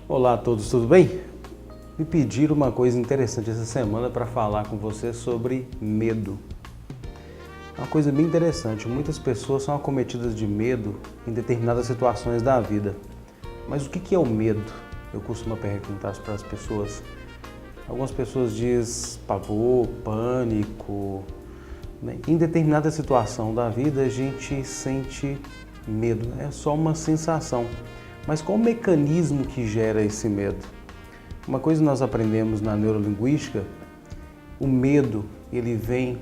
Olá a todos, tudo bem? Me pediram uma coisa interessante essa semana para falar com você sobre medo. É uma coisa bem interessante, muitas pessoas são acometidas de medo em determinadas situações da vida. Mas o que é o medo? Eu costumo perguntar para as pessoas. Algumas pessoas dizem pavor, pânico. Em determinada situação da vida a gente sente medo, é só uma sensação. Mas qual o mecanismo que gera esse medo? Uma coisa que nós aprendemos na neurolinguística, o medo ele vem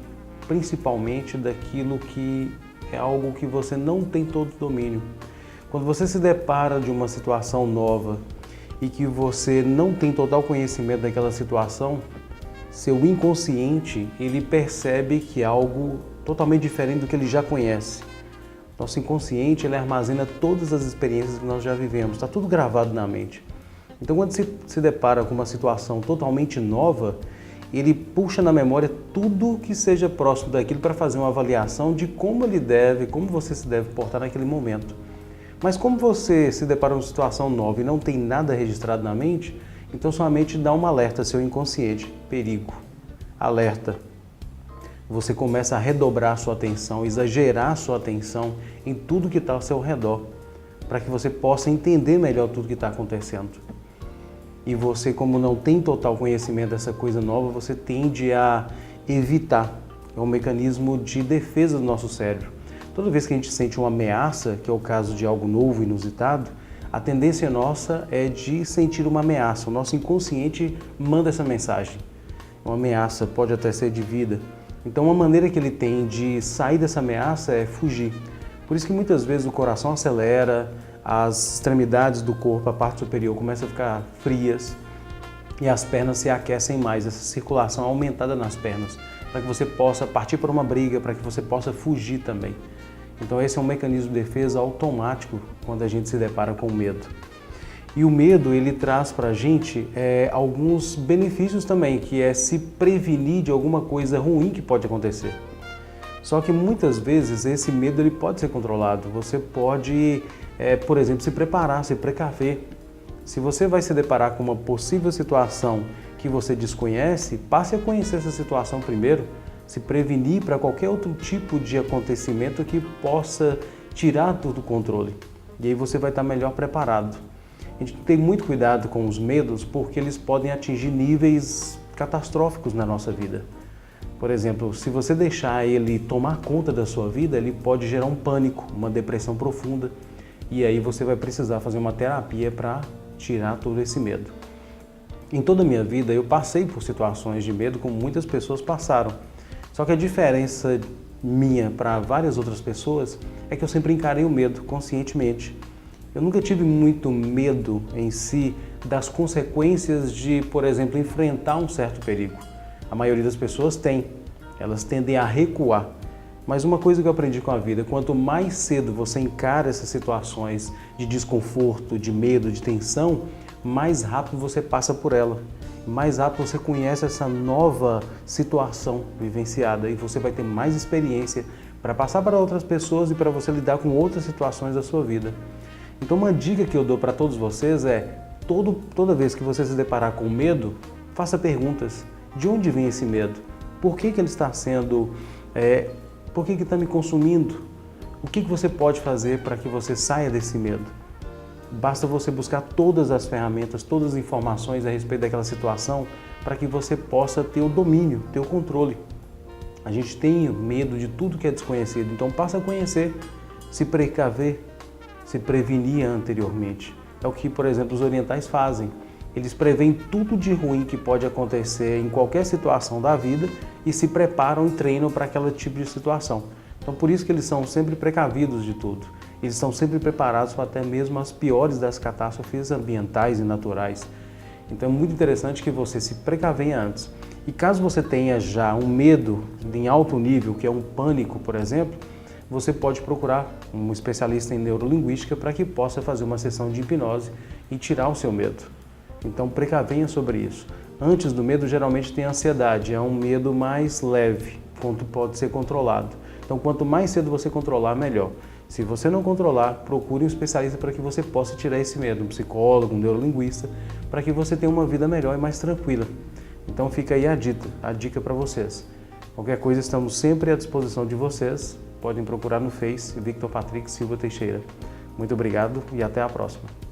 principalmente daquilo que é algo que você não tem todo o domínio. Quando você se depara de uma situação nova e que você não tem total conhecimento daquela situação, seu inconsciente ele percebe que é algo totalmente diferente do que ele já conhece. Nosso inconsciente ele armazena todas as experiências que nós já vivemos, está tudo gravado na mente. Então quando se depara com uma situação totalmente nova, ele puxa na memória tudo que seja próximo daquilo para fazer uma avaliação de como como você se deve portar naquele momento. Mas como você se depara com uma situação nova e não tem nada registrado na mente, então sua mente dá um alerta ao seu inconsciente, perigo, alerta. Você começa a redobrar a sua atenção, exagerar a sua atenção em tudo que está ao seu redor, para que você possa entender melhor tudo que está acontecendo. E você, como não tem total conhecimento dessa coisa nova, você tende a evitar. É um mecanismo de defesa do nosso cérebro. Toda vez que a gente sente uma ameaça, que é o caso de algo novo, inusitado, a tendência nossa é de sentir uma ameaça. O nosso inconsciente manda essa mensagem. Uma ameaça pode até ser de vida. Então, uma maneira que ele tem de sair dessa ameaça é fugir. Por isso que muitas vezes o coração acelera, as extremidades do corpo, a parte superior, começam a ficar frias e as pernas se aquecem mais, essa circulação aumentada nas pernas, para que você possa partir para uma briga, para que você possa fugir também. Então, esse é um mecanismo de defesa automático quando a gente se depara com o medo. E o medo, ele traz para a gente alguns benefícios também, que é se prevenir de alguma coisa ruim que pode acontecer. Só que muitas vezes esse medo ele pode ser controlado. Você pode, por exemplo, se preparar, se precaver. Se você vai se deparar com uma possível situação que você desconhece, passe a conhecer essa situação primeiro, se prevenir para qualquer outro tipo de acontecimento que possa tirar tudo do controle. E aí você vai estar melhor preparado. A gente tem muito cuidado com os medos porque eles podem atingir níveis catastróficos na nossa vida. Por exemplo, se você deixar ele tomar conta da sua vida, ele pode gerar um pânico, uma depressão profunda. E aí você vai precisar fazer uma terapia para tirar todo esse medo. Em toda a minha vida eu passei por situações de medo como muitas pessoas passaram. Só que a diferença minha para várias outras pessoas é que eu sempre encarei o medo conscientemente. Eu nunca tive muito medo em si das consequências de, por exemplo, enfrentar um certo perigo. A maioria das pessoas tem, elas tendem a recuar. Mas uma coisa que eu aprendi com a vida, quanto mais cedo você encara essas situações de desconforto, de medo, de tensão, mais rápido você passa por ela. Mais rápido você conhece essa nova situação vivenciada e você vai ter mais experiência para passar para outras pessoas e para você lidar com outras situações da sua vida. Então uma dica que eu dou para todos vocês é, toda vez que você se deparar com medo, faça perguntas. De onde vem esse medo? Por que ele está sendo... por que está me consumindo? O que você pode fazer para que você saia desse medo? Basta você buscar todas as ferramentas, todas as informações a respeito daquela situação para que você possa ter o domínio, ter o controle. A gente tem medo de tudo que é desconhecido, então passa a conhecer, se precaver, se prevenir anteriormente. É o que, por exemplo, os orientais fazem. Eles preveem tudo de ruim que pode acontecer em qualquer situação da vida e se preparam e treinam para aquele tipo de situação. Então, por isso que eles são sempre precavidos de tudo. Eles estão sempre preparados para até mesmo as piores das catástrofes ambientais e naturais. Então, é muito interessante que você se precavenha antes. E caso você tenha já um medo em alto nível, que é um pânico, por exemplo, você pode procurar um especialista em neurolinguística para que possa fazer uma sessão de hipnose e tirar o seu medo. Então, precavenha sobre isso. Antes do medo, geralmente tem ansiedade, é um medo mais leve, pode ser controlado. Então, quanto mais cedo você controlar, melhor. Se você não controlar, procure um especialista para que você possa tirar esse medo, um psicólogo, um neurolinguista, para que você tenha uma vida melhor e mais tranquila. Então fica aí a dica para vocês. Qualquer coisa, estamos sempre à disposição de vocês. Podem procurar no Face, Victor Patrick Silva Teixeira. Muito obrigado e até a próxima.